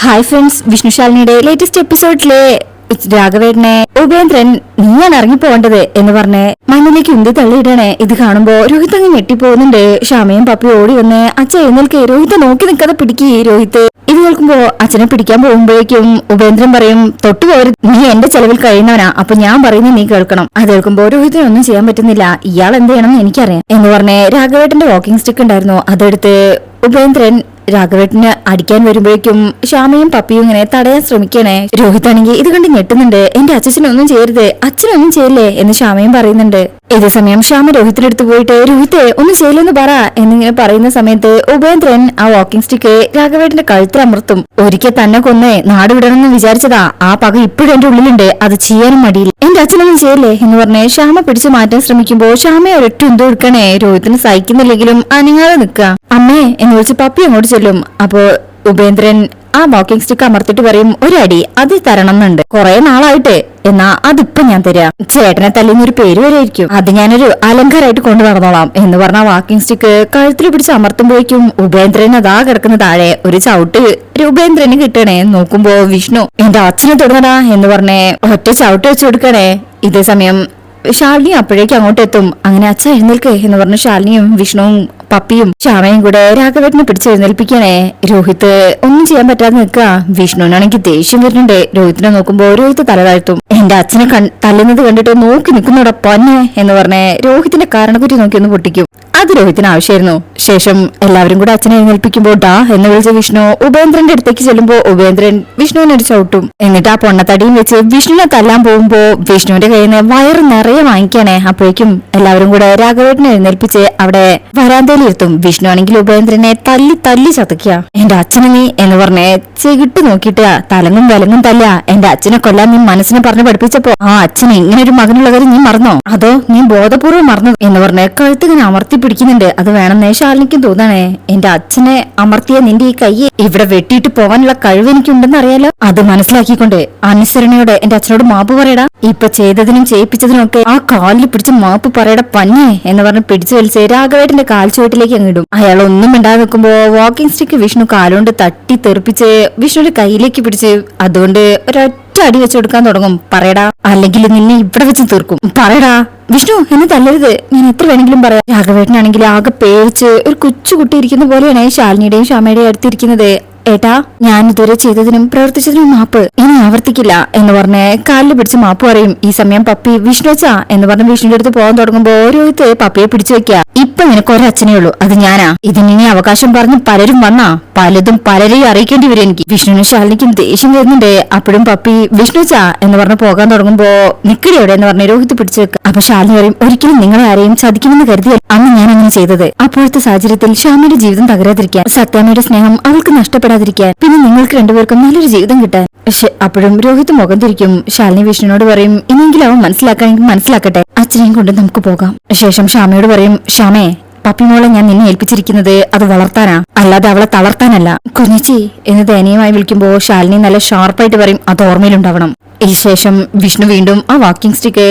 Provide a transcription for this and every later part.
Hi friends, വിഷ്ണുശാലിനിയുടെ latest എപ്പിസോഡിലെ രാഘവേട്ടനെ Upendran നീയാണ് ഇറങ്ങിപ്പോകേണ്ടത് എന്ന് പറഞ്ഞ് മണ്ണിലേക്ക് ഉന്തി തള്ളിയിടണേ. ഇത് കാണുമ്പോ രോഹിത് അങ്ങ് ഞെട്ടിപ്പോകുന്നുണ്ട്. ക്ഷമയും പപ്പി ഓടി വന്ന് അച്ഛൻ എഴുന്നേൽക്ക്, രോഹിത് നോക്കി നിൽക്കാതെ പിടിക്ക് രോഹിത്. ഇത് കേൾക്കുമ്പോ അച്ഛനെ പിടിക്കാൻ പോകുമ്പോഴേക്കും ഉപേന്ദ്രൻ പറയും, തൊട്ടുപോകരുത്, നീ എന്റെ ചെലവിൽ കഴിയുന്നവനാ, അപ്പൊ ഞാൻ പറയുന്നത് നീ കേൾക്കണം. അത് കേൾക്കുമ്പോ രോഹിത്തിനൊന്നും ചെയ്യാൻ പറ്റുന്നില്ല. ഇയാൾ എന്ത് ചെയ്യണമെന്ന് എനിക്കറിയാം എന്ന് പറഞ്ഞ് രാഘവേട്ടന്റെ വാക്കിംഗ് സ്റ്റിക്ക് ഉണ്ടായിരുന്നു, അതെടുത്ത് ഉപേന്ദ്രൻ രാഘവേട്ടന് അടിക്കാൻ വരുമ്പോഴേക്കും ശ്യാമയും പപ്പിയും ഇങ്ങനെ തടയാൻ ശ്രമിക്കണേ. രോഹിത് ആണെങ്കിൽ ഇത് കണ്ട് ഞെട്ടുന്നുണ്ട്. എന്റെ അച്ഛനൊന്നും ചെയ്യരുത്, അച്ഛനൊന്നും ചെയ്യല്ലേ എന്ന് ശ്യാമയും പറയുന്നുണ്ട്. ഇതേ സമയം ശ്യാമ രോഹിത്തിന്റെ അടുത്ത് പോയിട്ട് രോഹിത്തെ ഒന്നും ചെയ്യില്ലെന്ന് പറ എന്നിങ്ങനെ പറയുന്ന സമയത്ത് ഉപേന്ദ്രൻ ആ വാക്കിംഗ് സ്റ്റിക്ക് രാഘവേട്ടന്റെ കഴുത്തിൽ അമർത്തും. ഒരിക്കൽ തന്നെ കൊന്നേ നാട് വിടണമെന്ന് വിചാരിച്ചതാ, ആ പക ഇപ്പോഴും എന്റെ ഉള്ളിലുണ്ട്, അത് ചെയ്യാനും മടിയില്ല, എന്റെ അച്ഛനൊന്നും ചെയ്യല്ലേ എന്ന് പറഞ്ഞ് ശ്യാമ പിടിച്ചു മാറ്റാൻ ശ്രമിക്കുമ്പോ ശ്യാമയെ ഒരൊറ്റ ഉന്ത് കൊടുക്കണേ. രോഹിത്തിന് സഹിക്കുന്നില്ലെങ്കിലും അനങ്ങാതെ നിൽക്കുക. അമ്മേ എന്ന് വിളിച്ച് പപ്പി അങ്ങോട്ട് ചെല്ലും. അപ്പോ ഉപേന്ദ്രൻ ആ വാക്കിംഗ് സ്റ്റിക്ക് അമർത്തിട്ട് പറയും, ഒരടി അത് തരണം എന്നുണ്ട്, കുറെ നാളായിട്ട്, എന്നാ അതിപ്പോ ഞാൻ തരാം, ചേട്ടനെ തല്ലിന്നൊരു പേര് വരെ ആയിരിക്കും, അത് ഞാനൊരു അലങ്കാരമായിട്ട് കൊണ്ടു നടന്നോളാം എന്ന് പറഞ്ഞ വാക്കിംഗ് സ്റ്റിക്ക് കഴുത്തിൽ പിടിച്ച് അമർത്തുമ്പോഴേക്കും ഉപേന്ദ്രൻ അതാ കിടക്കുന്ന താഴെ ഒരു ചവിട്ട് ഉപേന്ദ്രന് കിട്ടണേ. നോക്കുമ്പോ വിഷ്ണു എന്റെ അച്ഛനെ തൊടുന്നടാ എന്ന് പറഞ്ഞേ ഒറ്റ ചവിട്ട് വെച്ച് കൊടുക്കണേ. ഇതേ സമയം ശാലിനി അപ്പോഴേക്കും അങ്ങോട്ട് എത്തും. അങ്ങനെ അച്ഛ എഴുന്നേൽക്ക് എന്ന് പറഞ്ഞ ശാലിനിയും വിഷ്ണുവും പപ്പിയും ശ്യാമയും കൂടെ രാഘവേട്ടനെ പിടിച്ച് എഴുന്നേൽപ്പിക്കണേ. രോഹിത് ഒന്നും ചെയ്യാൻ പറ്റാതെ നിൽക്കുക. വിഷ്ണുവിനാണെങ്കിൽ ദേഷ്യം വരുന്നുണ്ട്. രോഹിത്തിനെ നോക്കുമ്പോ രോഹിത് തല താഴ്ത്തും. എന്റെ അച്ഛനെ തല്ലുന്നത് കണ്ടിട്ട് നോക്കി നിൽക്കുന്നോടെ പൊന്നെ എന്ന് പറഞ്ഞ് രോഹിത്തിന്റെ കാരണക്കുറ്റി നോക്കി ഒന്ന് പൊട്ടിക്കും. അത് രോഹിത്തിന് ആവശ്യമായിരുന്നു. ശേഷം എല്ലാവരും കൂടെ അച്ഛനെ എഴുന്നേൽപ്പിക്കുമ്പോ ഡാ എന്ന് വിളിച്ച വിഷ്ണു ഉപേന്ദ്രന്റെ അടുത്തേക്ക് ചെല്ലുമ്പോ ഉപേന്ദ്രൻ വിഷ്ണുവിനെ ഒരു ചവിട്ടും. എന്നിട്ട് ആ പൊണ്ണത്തടിയും വെച്ച് വിഷ്ണുവിനെ തല്ലാൻ പോകുമ്പോ വിഷ്ണുവിന്റെ കയ്യിൽ നിന്ന് വയറ് നിറയെ വാങ്ങിക്കാനേ. അപ്പോഴേക്കും എല്ലാവരും കൂടെ രാഘവേട്ടനെ എഴുന്നേൽപ്പിച്ച് അവിടെ വരാന്തയിൽ ഇരുത്തും. വിഷ്ണു ആണെങ്കിൽ ഉപേന്ദ്രനെ തല്ലി തല്ലി ചതയ്ക്കുക. എന്റെ അച്ഛനെ നീ എന്ന് പറഞ്ഞ് ചെകിട്ട് നോക്കിയിട്ട് തലങ്ങും വിലങ്ങും തല്ല. എന്റെ അച്ഛനെ കൊല്ലാൻ നീ മനസ്സിനെ പറഞ്ഞ് പഠിപ്പിച്ചപ്പോ ആ അച്ഛന് ഇങ്ങനെ ഒരു മകനുള്ള കാര്യം നീ മറന്നോ, അതോ നീ ബോധപൂർവ്വം മറന്നു എന്ന് പറഞ്ഞ് കഴുത്തിങ്ങനെ അമർത്തി പിടിക്കുന്നുണ്ട്. അത് വേണമെന്നേ ശാലിനിക്കും തോന്നാണേ. എന്റെ അച്ഛനെ അമർത്തിയ നിന്റെ ഈ കൈ ഇവിടെ വെട്ടിയിട്ട് പോകാനുള്ള കഴിവ് എനിക്കുണ്ടെന്ന് അറിയാലോ. അത് മനസ്സിലാക്കിക്കൊണ്ട് അനുസരണയോടെ എന്റെ അച്ഛനോട് മാപ്പ് പറയടാ. ഇപ്പൊ ചെയ്തതിനും ചെയ്യിപ്പിച്ചതിനും ഒക്കെ ആ കാലിൽ പിടിച്ച് മാപ്പ് പറയടാ പഞ്ഞേ എന്ന് പറഞ്ഞ് പിടിച്ചു വലിച്ച് രാഘവേട്ടന്റെ കാൽച്ചുവട്ടിലേക്ക് അങ്ങിടും. അയാൾ ഒന്നും മിണ്ടാതെ നിൽക്കുമ്പോ വാക്കിംഗ് സ്റ്റിക്ക് വിഷ്ണു കാലുകൊണ്ട് തട്ടി തെറിപ്പിച്ച് വിഷ്ണുവിന്റെ കയ്യിലേക്ക് പിടിച്ച് അതുകൊണ്ട് ഒരൊറ്റ അടി വെച്ച് കൊടുക്കാൻ തുടങ്ങും. പറയടാ, അല്ലെങ്കിൽ നിന്നെ ഇവിടെ വെച്ച് തീർക്കും, പറയടാ വിഷ്ണു എന്നെ തല്ലരുത്, ഞാൻ എത്ര വേണമെങ്കിലും പറയാം. രാഘവേട്ടനാണെങ്കിൽ ആകെ പേടിച്ച് ഒരു കൊച്ചുകുട്ടി ഇരിക്കുന്ന പോലെയാണ് ശാലിനിയുടെയും ശ്യാമയുടെയും അടുത്തിരിക്കുന്നത്. ഏട്ടാ, ഞാൻ ഇതുവരെ ചെയ്തതിനും പ്രവർത്തിച്ചതിനും മാപ്പ്, ഇനി ആവർത്തിക്കില്ല എന്ന് പറഞ്ഞ് കാലിൽ പിടിച്ച് മാപ്പ് പറയും. ഈ സമയം പപ്പി വിഷ്ണുച്ചാ എന്ന് പറഞ്ഞ് വിഷ്ണുവിന്റെ അടുത്ത് പോകാൻ തുടങ്ങുമ്പോ രോഹിത്ത് പപ്പിയെ പിടിച്ചു വെക്കുക. ഇപ്പൊ നിനക്ക് ഒരച്ഛനേ ഉള്ളൂ, അത് ഞാനാ. ഇതിനി അവകാശം പറഞ്ഞ് പലരും വന്നാ പലതും പലരെയും അറിയിക്കേണ്ടി വരും എനിക്ക്. വിഷ്ണുവിനും ശാലിനിക്കും ദേഷ്യം വരുന്നുണ്ട്. അപ്പോഴും പപ്പി വിഷ്ണുച്ചാ എന്ന് പറഞ്ഞ് പോകാൻ തുടങ്ങുമ്പോ നിക്കടി എവിടെ എന്ന് പറഞ്ഞ് രോഹിത്ത് പിടിച്ചു വെക്കുക. അപ്പൊ ശാലിനി പറയും, ഒരിക്കലും നിങ്ങളെ ആരെയും ചതിക്കുമെന്ന് കരുതിയാൽ അന്ന് ഞാൻ അങ്ങനെ ചെയ്തത്. അപ്പോഴത്തെ സാഹചര്യത്തിൽ ശ്യാമയുടെ ജീവിതം തകരാതിരിക്കാൻ, സത്യാമ്മയുടെ സ്നേഹം അവൾക്ക് നഷ്ടപ്പെടാതിരിക്കാൻ, പിന്നെ നിങ്ങൾക്ക് രണ്ടുപേർക്കും നല്ലൊരു ജീവിതം കിട്ടാൻ. അപ്പോഴും രോഹിത് മുഖം തിരിക്കും. ശാലിനി വിഷ്ണുവിനോട് പറയും, ഇനിയെങ്കിലും അവൻ മനസ്സിലാക്കാനെങ്കിൽ മനസ്സിലാക്കട്ടെ, അച്ഛനെയും കൊണ്ട് നമുക്ക് പോകാം. ശേഷം ശ്യാമയോട് പറയും, ശ്യാമേ, പപ്പിമോളെ ഞാൻ നിന്നെ ഏൽപ്പിച്ചിരിക്കുന്നത് അത് വളർത്താനാ, അല്ലാതെ അവളെ തളർത്താനല്ല. കുഞ്ഞച്ചി എന്ന് ദയനീയമായി വിളിക്കുമ്പോ ശാലിനി നല്ല ഷാർപ്പായിട്ട് പറയും, അത് ഓർമ്മയിലുണ്ടാവണം. ഈ ശേഷം വിഷ്ണു വീണ്ടും ആ വാക്കിംഗ് സ്റ്റിക്ക്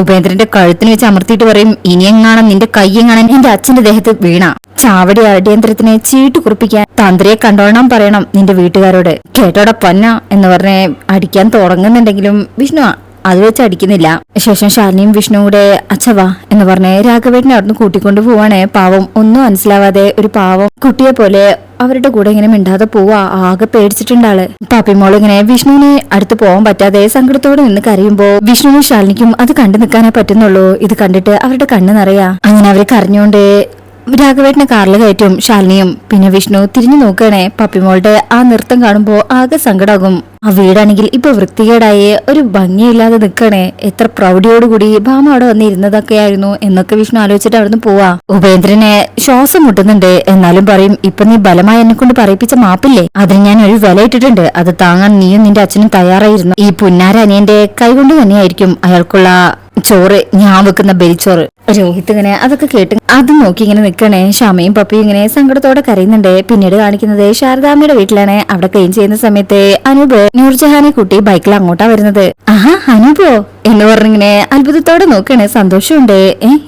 ഉപേന്ദ്രന്റെ കഴുത്തിന് വെച്ച് അമർത്തിയിട്ട് പറയും, ഇനിയെങ്ങാണം നിന്റെ കയ്യെങ്ങാണം എന്റെ അച്ഛന്റെ ദേഹത്ത് വീണ ചാവടി അടിയന്തരത്തിനെ ചീട്ട് കുറിപ്പിക്കാൻ തന്ത്രിയെ കണ്ടോളണം പറയണം നിന്റെ വീട്ടുകാരോട്, കേട്ടോടെ പന്ന എന്ന് പറഞ്ഞ് അടിക്കാൻ തുടങ്ങുന്നുണ്ടെങ്കിലും വിഷ്ണു അത് വെച്ച് അടിക്കുന്നില്ല. ശേഷം ശാലിനിയും വിഷ്ണു കൂടെ അച്ഛവാ എന്ന് പറഞ്ഞ് രാഘവേട്ടനെ അവിടുന്ന് കൂട്ടിക്കൊണ്ടു പോവാണ്. പാവം ഒന്നും മനസ്സിലാവാതെ ഒരു പാവം കുട്ടിയെ പോലെ അവരുടെ കൂടെ ഇങ്ങനെ മിണ്ടാതെ പോവാ. ആകെ പേടിച്ചിട്ടുണ്ടാള്. പാപ്പിമോള് ഇങ്ങനെ വിഷ്ണുവിനെ അടുത്ത് പോകാൻ പറ്റാതെ സങ്കടത്തോടെ നിന്ന് കരയുമ്പോ വിഷ്ണുവിനും ശാലിനിക്കും അത് കണ്ടു നിൽക്കാനേ പറ്റുന്നുള്ളൂ. ഇത് കണ്ടിട്ട് അവരുടെ കണ്ണ് നിറയാ. അങ്ങനെ അവര് കരഞ്ഞുകൊണ്ട് രാഘവേട്ടനെ കാറിൽ കയറ്റും. ശാലിനിയും പിന്നെ വിഷ്ണു തിരിഞ്ഞു നോക്കണേ. പപ്പിമോളുടെ ആ നൃത്തം കാണുമ്പോ ആകെ സങ്കടാകും. ആ വീടാണെങ്കിൽ ഇപ്പൊ വൃത്തികേടായി ഒരു ഭംഗിയില്ലാതെ നിൽക്കണേ. എത്ര പ്രൗഢിയോടുകൂടി ഭാമ അവിടെ വന്നിരുന്നതൊക്കെ ആയിരുന്നു എന്നൊക്കെ വിഷ്ണു ആലോചിച്ചിട്ട് അവിടുന്ന് പോവാ. ഉപേന്ദ്രനെ ശ്വാസം മുട്ടുന്നുണ്ട്. എന്നാലും പറയും, ഇപ്പൊ നീ ബലമായി എന്നെ കൊണ്ട് പറയിപ്പിച്ച മാപ്പില്ലേ, അതിന് ഞാൻ ഒരു വില ഇട്ടിട്ടുണ്ട്, അത് താങ്ങാൻ നീയും നിന്റെ അച്ഛനും തയ്യാറായിരുന്നു. ഈ പുന്നാര അനിയന്റെ കൈകൊണ്ട് തന്നെയായിരിക്കും അയാൾക്കുള്ള ചോറ്, ഞാൻ വെക്കുന്ന ബലിച്ചോറ്. രോഹിത് ഇങ്ങനെ അതൊക്കെ കേട്ട് അത് നോക്കി ഇങ്ങനെ നിൽക്കണേ. ശ്യാമയും പപ്പിയും ഇങ്ങനെ സങ്കടത്തോടെ കരയുന്നുണ്ട്. പിന്നീട് കാണിക്കുന്നത് ശാരദാമ്മയുടെ വീട്ടിലാണ്. അവിടെ ക്ലീൻ ചെയ്യുന്ന സമയത്ത് അനൂപ് നൂർജഹാനെ കുട്ടി ബൈക്കിൽ അങ്ങോട്ടാ വരുന്നത്. ആഹാ, അനൂപോ എന്ന് പറഞ്ഞിങ്ങനെ അത്ഭുതത്തോടെ നോക്കണേ. സന്തോഷമുണ്ട്.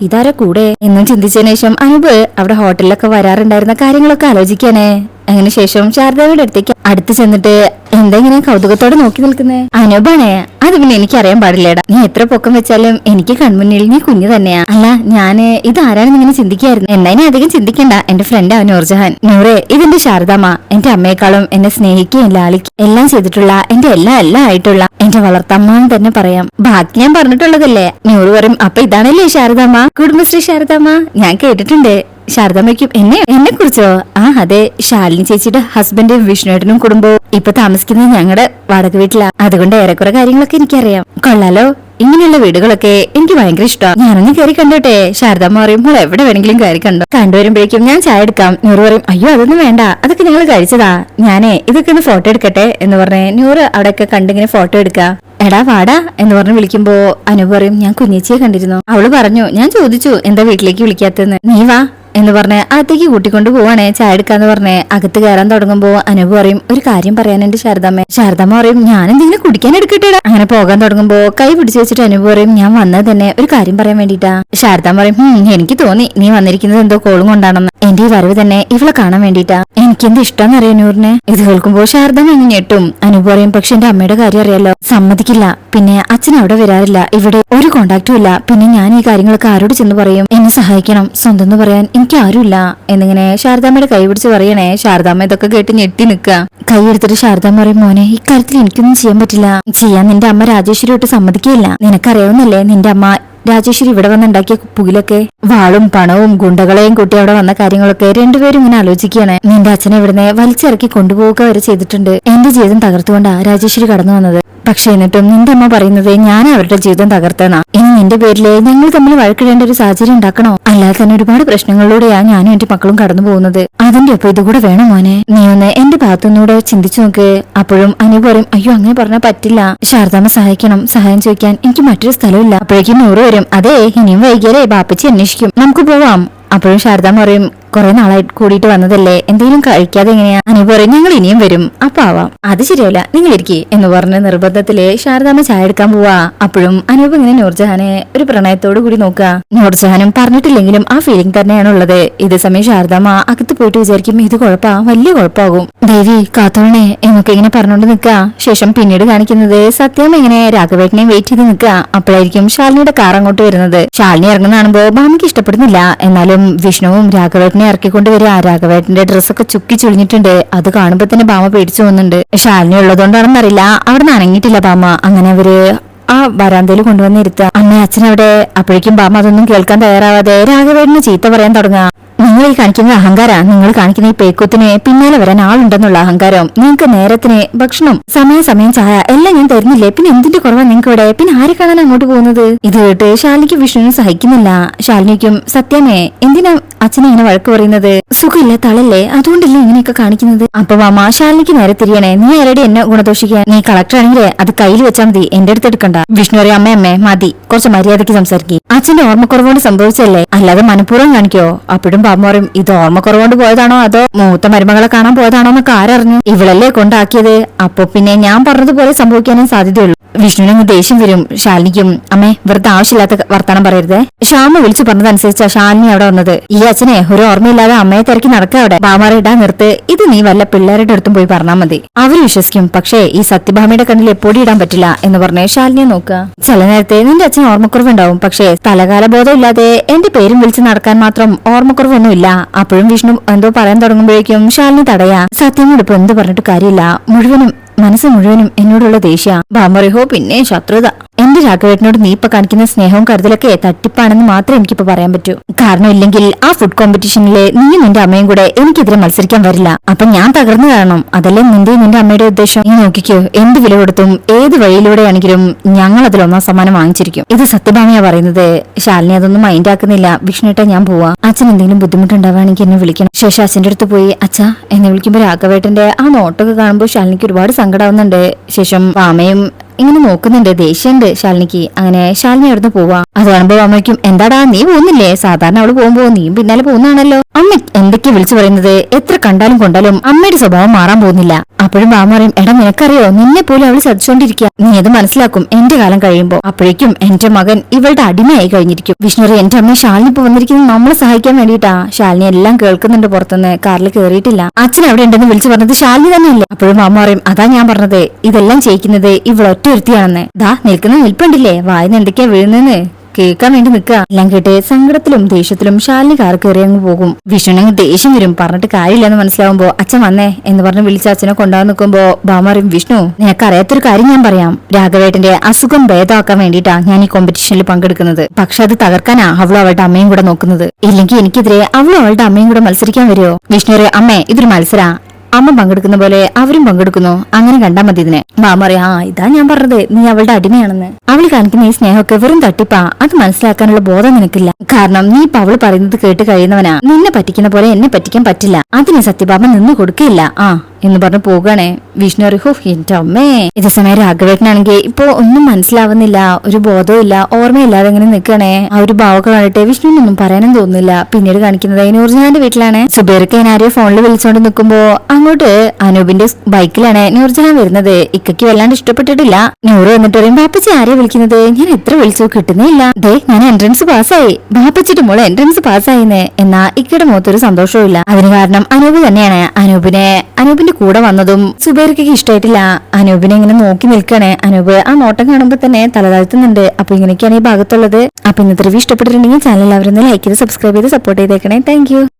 ഇതാരാ കൂടെ എന്നും ചിന്തിച്ചതിന് ശേഷം അനൂപ് അവിടെ ഹോട്ടലിലൊക്കെ വരാറുണ്ടായിരുന്ന കാര്യങ്ങളൊക്കെ ആലോചിക്കാനേ. അങ്ങനെ ശേഷം ശാരദാമ്മയുടെ അടുത്തേക്ക് അടുത്ത് ചെന്നിട്ട് എന്തെങ്ങനെ കൗതുകത്തോടെ നോക്കി നിൽക്കുന്നേ? അനൂപാണേ, അത് പിന്നെ എനിക്കറിയാൻ പാടില്ലേടാ. നീ എത്ര പൊക്കം വെച്ചാലും എനിക്ക് കൺമുന്നിൽ നീ കുഞ്ഞു തന്നെയാ. അല്ല, ഞാന് ഇതാരാണെന്ന് ഇങ്ങനെ ചിന്തിക്കായിരുന്നു. എന്നാ അധികം ചിന്തിക്കണ്ട, എന്റെ ഫ്രണ്ട് നൂർജഹാൻ. നൂറെ, ഇതെന്റെ ശാരദാമ്മ. എന്റെ അമ്മയെക്കാളും എന്നെ സ്നേഹിക്കുകയും ലാളിക്കുകയും എല്ലാം ചെയ്തിട്ടുള്ള എന്റെ എല്ലാം ആയിട്ടുള്ള എന്റെ വളർത്തമ്മാന്ന് തന്നെ പറയാം. ബാക്കി ഞാൻ പറഞ്ഞിട്ടുള്ളതല്ലേ. നൂറ് പറയും, അപ്പൊ ഇതാണല്ലേ ശാരദാമ്മ, കുടുംബശ്രീ ശാരദാമ്മ. ഞാൻ കേട്ടിട്ടുണ്ട്. ശാരദാമ്മയ്ക്കും എന്നെ കുറിച്ചോ? ആ അതെ, ശാലിനി ചേച്ചിയുടെ ഹസ്ബൻഡ് വിഷ്ണുവേട്ടനും കുടുംബവും ഇപ്പൊ താമസിക്കുന്നത് ഞങ്ങളുടെ വാടക വീട്ടിലാ. അതുകൊണ്ട് ഏറെക്കുറെ കാര്യങ്ങളൊക്കെ എനിക്കറിയാം. കൊള്ളാലോ, ഇങ്ങനെയുള്ള വീടുകളൊക്കെ എനിക്ക് ഭയങ്കര ഇഷ്ടമാണ്. ഞാനൊന്ന് കയറി കണ്ടോട്ടെ? ശാരദാമ്മ പറയും, മോൾ എവിടെ വേണമെങ്കിലും കയറി കണ്ടോ. കണ്ടുവരുമ്പോഴേക്കും ഞാൻ ചായ എടുക്കാം. നൂറ് പറയും, അയ്യോ അതൊന്നും വേണ്ട, അതൊക്കെ നിങ്ങൾ കഴിച്ചതാ. ഞാനേ ഇതൊക്കെ ഒന്ന് ഫോട്ടോ എടുക്കട്ടെ എന്ന് പറഞ്ഞേ നൂറ് അവിടെയൊക്കെ കണ്ടിങ്ങനെ ഫോട്ടോ എടുക്കാം. എടാ വാടാ എന്ന് പറഞ്ഞ് വിളിക്കുമ്പോ അനൂപ് പറയും, ഞാൻ കുഞ്ഞേച്ചിയെ കണ്ടിരുന്നു. അവള് പറഞ്ഞു, ഞാൻ ചോദിച്ചു എന്താ വീട്ടിലേക്ക് വിളിക്കാത്തെന്ന്. നീ വാ എന്ന് പറഞ്ഞ് അകത്തേക്ക് കൂട്ടിക്കൊണ്ട് പോവാണേ ചായ എടുക്കാന്ന് പറഞ്ഞ് അകത്ത് കയറാൻ തുടങ്ങുമ്പോ അനൂപ് പറയും, ഒരു കാര്യം പറയാനുണ്ട് ശാരദാമ്മ. ശാരദാമ്മ പറയും, ഞാൻ എന്തെങ്കിലും കുടിക്കാൻ എടുക്കട്ടെടാ. അങ്ങനെ പോകാൻ തുടങ്ങുമ്പോ കൈ പിടിച്ചു വെച്ചിട്ട് അനൂപ് പറയും, ഞാൻ വന്നത് തന്നെ ഒരു കാര്യം പറയാൻ വേണ്ടിട്ടാ. ശാരദാമ്മ പറയും, എനിക്ക് തോന്നി നീ വന്നിരിക്കുന്നത് എന്തോ കോളും കൊണ്ടാണെന്ന്. എന്റെ ഈ വരവ് തന്നെ ഇവളെ കാണാൻ വേണ്ടിട്ടാ. എനിക്ക് എന്ത് ഇഷ്ടം അറിയാം നൂറിനെ. ഇത് കേൾക്കുമ്പോ ശാരദാമ്മ എങ്ങനെ ഞെട്ടും. അനൂപ് പറയും, പക്ഷെ എന്റെ അമ്മയുടെ കാര്യം അറിയാലോ, സമ്മതിക്കില്ല. പിന്നെ അച്ഛൻ അവിടെ വരാറില്ല, ഇവിടെ ഒരു കോണ്ടാക്റ്റും ഇല്ല. പിന്നെ ഞാൻ ഈ കാര്യങ്ങളൊക്കെ ആരോട് ചെന്ന് പറയും? എന്നെ സഹായിക്കണം, സ്വന്തം എന്ന് പറയാൻ എനിക്ക് ആരുമില്ല എന്നിങ്ങനെ ശാരദാമ്മയുടെ കൈ പിടിച്ച് പറയണേ. ശാരദാമ്മ ഇതൊക്കെ കേട്ട് ഞെട്ടി നിൽക്കുക. കൈ എടുത്തിട്ട് ശാരദാമ്മ പറയും, മോനെ ഇക്കാര്യത്തിൽ എനിക്കൊന്നും ചെയ്യാൻ പറ്റില്ല. ചെയ്യാൻ നിന്റെ അമ്മ രാജേശ്വരി ഒട്ട് സമ്മതിക്കില്ല. നിനക്കറിയാവുന്നല്ലേ നിന്റെ അമ്മ രാജേശ്വരി ഇവിടെ വന്നുണ്ടാക്കിയ പുകിലൊക്കെ. വാളും പണവും ഗുണ്ടകളെയും കൂട്ടി അവിടെ വന്ന കാര്യങ്ങളൊക്കെ രണ്ടുപേരും ഇങ്ങനെ ആലോചിക്കുകയാണ്. നിന്റെ അച്ഛനെ ഇവിടുന്ന് വലിച്ചിറക്കി കൊണ്ടുപോവുക വരെ ചെയ്തിട്ടുണ്ട്. എന്റെ ജീവിതം തകർത്തുകൊണ്ടാ രാജേശ്വരി കടന്നു വന്നത്. പക്ഷെ എന്നിട്ടും നിന്റെ അമ്മ പറയുന്നത് ഞാൻ അവരുടെ ജീവിതം തകർത്തെന്നാ. ഇനി നിന്റെ പേരില് ഞങ്ങൾ തമ്മിൽ വഴക്കിടേണ്ട ഒരു സാഹചര്യം ഉണ്ടാക്കണോ? അല്ലാതെ തന്നെ ഒരുപാട് പ്രശ്നങ്ങളിലൂടെയാ ഞാനും എന്റെ മക്കളും കടന്നു പോകുന്നത്. അതിന്റെ ഒപ്പം ഇതുകൂടെ വേണോ മോനെ? നീ ഒന്ന് എന്റെ ഭാഗത്തുനിന്നൂടെ ചിന്തിച്ചു നോക്ക്. അപ്പോഴും അനൂപ് പറയും, അയ്യോ അങ്ങനെ പറഞ്ഞാൽ പറ്റില്ല. ശാരദാമ്മ സഹായിക്കണം. സഹായം ചോദിക്കാൻ എനിക്ക് മറ്റൊരു സ്ഥലമില്ല. അപ്പോഴേക്കും നൂറ് വരും. അതെ, ഇനിയും വൈകിയാലേ ബാപ്പച്ചി അന്വേഷിക്കും, നമുക്ക് പോവാം. അപ്പോഴും ശാരദാമ്മ പറയും, കുറെ നാളായി കൂടിയിട്ട് വന്നതല്ലേ, എന്തെങ്കിലും കഴിക്കാതെ എങ്ങനെയാ? അനൂപ് പറയും, ഞങ്ങൾ ഇനിയും വരും, അപ്പൊ ആവാം. അത് ശരിയല്ല, നിങ്ങൾ ഇരിക്കേ എന്ന് പറഞ്ഞ നിർബന്ധത്തില് ശാരദാമ്മ ചായ എടുക്കാൻ പോവാ. അപ്പോഴും അനൂപ് ഇങ്ങനെ നൂർജഹാനെ ഒരു പ്രണയത്തോടു കൂടി നോക്കുക. നൂർജഹാനും പറഞ്ഞിട്ടില്ലെങ്കിലും ആ ഫീലിംഗ് തന്നെയാണ് ഉള്ളത്. ഇതേ സമയം ശാരദാമ്മ അകത്ത് പോയിട്ട് വിചാരിക്കും, ഇത് കുഴപ്പാ, വലിയ കുഴപ്പമാകും, ദേവി കാത്തോണേ എന്നൊക്കെ ഇങ്ങനെ പറഞ്ഞോണ്ട് നിൽക്കുക. ശേഷം പിന്നീട് കാണിക്കുന്നത് സത്യം ഇങ്ങനെ രാഘവേട്ടനെ വെയിറ്റ് ചെയ്ത് നിൽക്കുക. അപ്പോഴായിരിക്കും ശാലിനിയുടെ കാർ അങ്ങോട്ട് വരുന്നത്. ശാലിനി ഇറങ്ങുന്ന കാണുമ്പോ ഭാമിക്ക് ഇഷ്ടപ്പെടുന്നില്ല. എന്നാലും വിഷ്ണുവും രാഘവേട്ടനെ ഇറക്കിക്കൊണ്ട് വരിക. രാഘവേട്ടന്റെ ഡ്രസ്സൊക്കെ ചുക്കി ചുളിഞ്ഞിട്ടുണ്ട്. അത് കാണുമ്പോ തന്നെ ഭാമ പേടിച്ചു പോകുന്നുണ്ട്. ശാലിനി ഉള്ളതുകൊണ്ടാണെന്നറിയില്ല അവിടെ നിന്ന് അനങ്ങിയിട്ടില്ല ഭാമ. അങ്ങനെ അവര് ആ വരാന്തയിൽ കൊണ്ടുവന്നിരുത്തുക. അമ്മ അച്ഛനവിടെ. അപ്പോഴേക്കും ഭാമ അതൊന്നും കേൾക്കാൻ തയ്യാറാവാതെ രാഘവേട്ടന് ചീത്ത പറയാൻ തുടങ്ങുക. നിങ്ങൾ ഈ കാണിക്കുന്ന അഹങ്കാര, നിങ്ങൾ കാണിക്കുന്ന ഈ പേക്കൂത്തിന് പിന്നാലെ വരാൻ ആളുണ്ടെന്നുള്ള അഹങ്കാരം. നിങ്ങൾക്ക് നേരത്തിന് ഭക്ഷണം, സമയം ചായ എല്ലാം ഞാൻ തരുന്നില്ലേ, പിന്നെ എന്തിന്റെ കുറവാ നിങ്ങൾക്ക് ഇവിടെ? പിന്നെ ആരെ കാണാൻ അങ്ങോട്ട് പോകുന്നത്? ഇത് കേട്ട് ശാലിനിക്ക് വിഷ്ണുവിനും സഹിക്കുന്നില്ല. ശാലിനിക്കും സത്യമേ എന്തിനാ അച്ഛനെ ഇങ്ങനെ വഴക്ക് പറയുന്നത്? സുഖമില്ലാത്ത ആളല്ലേ, അതുകൊണ്ടല്ലേ ഇങ്ങനെയൊക്കെ കാണിക്കുന്നത്? അപ്പൊ മാമ ശാലിനിക്ക് നേരെ തിരിയണേ. നീ ആരുടെ എന്നെ ഗുണദോഷിക്കാൻ? നീ കളക്ടർ ആണെങ്കിലേ അത് കയ്യിൽ വെച്ചാൽ മതി, എന്റെ അടുത്ത് എടുക്കണ്ട. വിഷ്ണു പറയും, അമ്മേ മതി, കുറച്ച് മര്യാദയ്ക്ക് സംസാരിക്കും. അച്ഛന്റെ ഓർമ്മക്കുറവുകൊണ്ട് സംഭവിച്ചല്ലേ, അല്ലാതെ മനഃപൂർവ്വം കാണിക്കോ? അപ്പോഴും പാമ്പ പറയും, ഇത് ഓർമ്മക്കുറവുകൊണ്ട് പോയതാണോ അതോ മൂത്ത മരുമകളെ കാണാൻ പോയതാണോ എന്നൊക്കെ ആരറിഞ്ഞു? ഇവളല്ലേ കൊണ്ടാക്കിയത്. അപ്പൊ പിന്നെ ഞാൻ പറഞ്ഞതുപോലെ സംഭവിക്കാനേ സാധ്യതയുള്ളൂ. വിഷ്ണുവിന് ദേഷ്യം വരും. ശാലിനിക്കും, അമ്മേ വെറുതെ ആവശ്യമില്ലാത്ത വർത്താനം പറയരുതേ. ശ്യാമ വിളിച്ചു പറഞ്ഞതനുസരിച്ചാ ശാലിനി അവിടെ വന്നത്. ഈ അച്ഛനെ ഒരു ഓർമ്മയില്ലാതെ അമ്മയെ തിരക്കി നടക്കുക അവിടെ. ബാമാറ ഇടാ നിർത്ത്, ഇത് നീ വല്ല പിള്ളേരുടെ അടുത്തും പോയി പറഞ്ഞാൽ മതി, അവര് വിശ്വസിക്കും. പക്ഷേ ഈ സത്യഭാമയുടെ കണ്ണിൽ എപ്പോഴും ഇടാൻ പറ്റില്ല എന്ന് പറഞ്ഞ് ശാലിനിയെ നോക്കുക. ചില നേരത്തെ നിന്റെ അച്ഛൻ ഓർമ്മക്കുറവുണ്ടാവും, പക്ഷേ സ്ഥലകാല ബോധം ഇല്ലാതെ എന്റെ പേരും വിളിച്ച് നടക്കാൻ മാത്രം ഓർമ്മക്കുറവൊന്നുമില്ല. അപ്പോഴും വിഷ്ണു എന്തോ പറയാൻ തുടങ്ങുമ്പോഴേക്കും ശാലിനി തടയാ. സത്യമോട് ഇപ്പൊ എന്ത് പറഞ്ഞിട്ട് കാര്യമില്ല, മനസ്സ് മുഴുവനും എന്നോടുള്ള ദേഷ്യ. ബാമറിഹോ പിന്നെ ശത്രുത. എന്റെ രാഘവേട്ടനോട് നീ ഇപ്പൊ കാണിക്കുന്ന സ്നേഹവും കരുതലൊക്കെ തട്ടിപ്പാണെന്ന് മാത്രമേ എനിക്കിപ്പോ പറയാൻ പറ്റൂ. കാരണം ഇല്ലെങ്കിൽ ആ ഫുഡ് കോമ്പറ്റീഷനിലെ നീയും നിന്റെ അമ്മയും കൂടെ എനിക്കെതിരെ മത്സരിക്കാൻ വരില്ല. അപ്പൊ ഞാൻ തകർന്നു കാണണം, അതല്ലേ നിന്റെയും നിന്റെ അമ്മയുടെ ഉദ്ദേശം? നീ നോക്കിക്കോ, എന്ത് വില കൊടുത്തും ഏത് വഴിയിലൂടെയാണെങ്കിലും ഞങ്ങൾ അതിൽ 1ാം സമ്മാനം വാങ്ങിച്ചിരിക്കും. ഇത് സത്യഭാമയാ പറയുന്നത്. ശാലിനി അതൊന്നും മൈൻഡ് ആക്കുന്നില്ല. വിഷ്ണുട്ട ഞാൻ പോവാ, അച്ഛൻ എന്തെങ്കിലും ബുദ്ധിമുട്ടുണ്ടാവുകയാണെങ്കിൽ എന്നെ വിളിക്കണം. ശേഷം അച്ഛന്റെ അടുത്ത് പോയി അച്ഛാ എന്നെ വിളിക്കുമ്പോ രാഘവേട്ടന്റെ ആ നോട്ടൊക്കെ കാണുമ്പോൾ ശാലിനിക്ക് ഒരുപാട് സങ്കടാവുന്നുണ്ട്. ശേഷം ഭാമയും ഇങ്ങനെ നോക്കുന്നുണ്ട്. ദേഷ്യമുണ്ട് ശാലിനിക്ക്. അങ്ങനെ ശാലിനി അവിടുന്ന് പോവാ. അത് കാണുമ്പോ അമ്മയ്ക്കും എന്താടാ നീ പോകുന്നില്ലേ? സാധാരണ അവള് പോകുമ്പോ നീയും പിന്നാലെ പോകുന്നതാണല്ലോ. അമ്മ എന്തൊക്കെയാ വിളിച്ചു പറയുന്നത്? എത്ര കണ്ടാലും കൊണ്ടാലും അമ്മയുടെ സ്വഭാവം മാറാൻ പോകുന്നില്ല. അപ്പോഴും ബാമ പറയും, എടാ നിനക്കറിയോ, നിന്നെ പോലും അവള് ശ്രദ്ധിച്ചോണ്ടിരിക്കുക. നീ അത് മനസ്സിലാക്കും എന്റെ കാലം കഴിയുമ്പോ. അപ്പോഴേക്കും എന്റെ മകൻ ഇവളുടെ അടിമയായി കഴിഞ്ഞിരിക്കും. വിഷ്ണു എന്റെ അമ്മ ശാലിനി ഇപ്പൊ വന്നിരിക്കുന്നത് നമ്മളെ സഹായിക്കാൻ വേണ്ടിട്ടാ. ശാലിനി എല്ലാം കേൾക്കുന്നുണ്ട്. പുറത്തുനിന്ന് കാറിൽ കയറിയിട്ടില്ല. അച്ഛൻ അവിടെ ഉണ്ടെന്ന് വിളിച്ചു പറഞ്ഞത് ശാലിനി തന്നെയല്ലേ? അപ്പോഴും ബാമ പറയും, അതാ ഞാൻ പറഞ്ഞത്, ഇതെല്ലാം ചെയ്യിക്കുന്നത് ഇവളൊറ്റ ഒരുത്തിയാണെന്ന്. ദാ നിൽക്കുന്ന നിൽപ്പുണ്ടില്ലേ, വായിന്ന് എന്തൊക്കെയാ വീഴുന്നെന്ന് കേൾക്കാൻ വേണ്ടി നിൽക്കുക. എല്ലാം കേട്ട് സങ്കടത്തിലും ദേഷ്യത്തിലും ശാലിനി കാർ കയറി അങ്ങ് പോകും. വിഷ്ണുനങ്ങ് ദേഷ്യം വരും. പറഞ്ഞിട്ട് കാര്യമില്ലെന്ന് മനസ്സിലാവുമ്പോ അച്ഛൻ വന്നേ എന്ന് പറഞ്ഞ് വിളിച്ച അച്ഛനെ കൊണ്ടുവന്ന് നിൽക്കുമ്പോ ബാമറിയും, വിഷ്ണു നിനക്കറിയാത്തൊരു കാര്യം ഞാൻ പറയാം. രാഘവേട്ടന്റെ അസുഖം ഭേദമാക്കാൻ വേണ്ടിയിട്ടാ ഞാൻ ഈ കോമ്പറ്റീഷനിൽ പങ്കെടുക്കുന്നത്. പക്ഷെ അത് തകർക്കാനാ അവളും അവളുടെ അമ്മയും കൂടെ നോക്കുന്നത്. ഇല്ലെങ്കിൽ എനിക്കെതിരെ അവളും അവളുടെ അമ്മയും കൂടെ മത്സരിക്കാൻ വരുമോ? വിഷ്ണു അമ്മേ ഇതൊരു മത്സരാ, അമ്മ പങ്കെടുക്കുന്ന പോലെ അവരും പങ്കെടുക്കുന്നു, അങ്ങനെ കണ്ടാ മതി ഇതിനെ. മാമ പറയാ, ഇതാ ഞാൻ പറഞ്ഞത്, നീ അവളുടെ അടിമയാണെന്ന്. അവള് കാണിക്കുന്ന ഈ സ്നേഹമൊക്കെ വെറും തട്ടിപ്പാ. അത് മനസ്സിലാക്കാനുള്ള ബോധം നിനക്കില്ല. കാരണം നീ ഇപ്പൊ അവള് പറയുന്നത് കേട്ട് കഴിയുന്നവനാ. നിന്നെ പറ്റിക്കുന്ന പോലെ എന്നെ പറ്റിക്കാൻ പറ്റില്ല. അതിന് സത്യഭാമ നിന്ന് കൊടുക്കില്ല എന്ന് പറഞ്ഞു പോകണേ. വിഷ്ണു അറിഹോ എന്റെ അമ്മേ. ഇതേ സമയം രാഘവേട്ടനാണെങ്കിൽ ഇപ്പൊ ഒന്നും മനസ്സിലാവുന്നില്ല, ഒരു ബോധവും ഇല്ല, ഓർമ്മയില്ലാതെ ഇങ്ങനെ നിൽക്കണേ. ആ ഒരു ഭാവമൊക്കെ കണ്ടിട്ട് വിഷ്ണുവിനൊന്നും പറയാനും തോന്നുന്നില്ല. പിന്നീട് കാണിക്കുന്നത് നൂർജഹാന്റെ വീട്ടിലാണ്. സുബൈർക്ക് ആരെയോ ഫോണിൽ വിളിച്ചോണ്ട് നിൽക്കുമ്പോ അങ്ങോട്ട് അനൂപിന്റെ ബൈക്കിലാണ് നൂർജഹാൻ വരുന്നത്. ഇക്കയ്ക്ക് വല്ലാണ്ട് ഇഷ്ടപ്പെട്ടിട്ടില്ല. നൂറ് വന്നിട്ട് പറയും, ബാപ്പച്ചി ആരെയാ വിളിക്കുന്നത്? ഞാൻ എത്ര വിളിച്ചു കിട്ടുന്നേ ഇല്ല. ദേ ഞാൻ എൻട്രൻസ് പാസ്സായി. ബാപ്പച്ചിട്ട് മോളെ എൻട്രൻസ് പാസ്സായിന്ന്. എന്നാ ഇക്കയുടെ മുഖത്തൊരു സന്തോഷവും ഇല്ല. അതിന് കാരണം അനൂപ് തന്നെയാണ്. അനൂപിന്റെ കൂടെ വന്നതും സുബൈർക്ക് ഇഷ്ടമായിട്ടില്ല. അനൂപിനെ ഇങ്ങനെ നോക്കി നിൽക്കണേ. അനൂപ് ആ നോട്ടം കാണുമ്പോ തന്നെ തലതാഴ്ത്തുന്നുണ്ട്. അപ്പൊ ഇങ്ങനെയൊക്കെയാണ് ഈ ഭാഗത്തുള്ളത്. അപ്പൊ ഇന്നത്തെ റിവ്യൂ ഇഷ്ടപ്പെട്ടിട്ടുണ്ടെങ്കിൽ ചാനൽ എല്ലാവരും ലൈക്ക് ചെയ്ത് സബ്സ്ക്രൈബ് ചെയ്ത് സപ്പോർട്ട് ചെയ്തേക്കണേ. താങ്ക്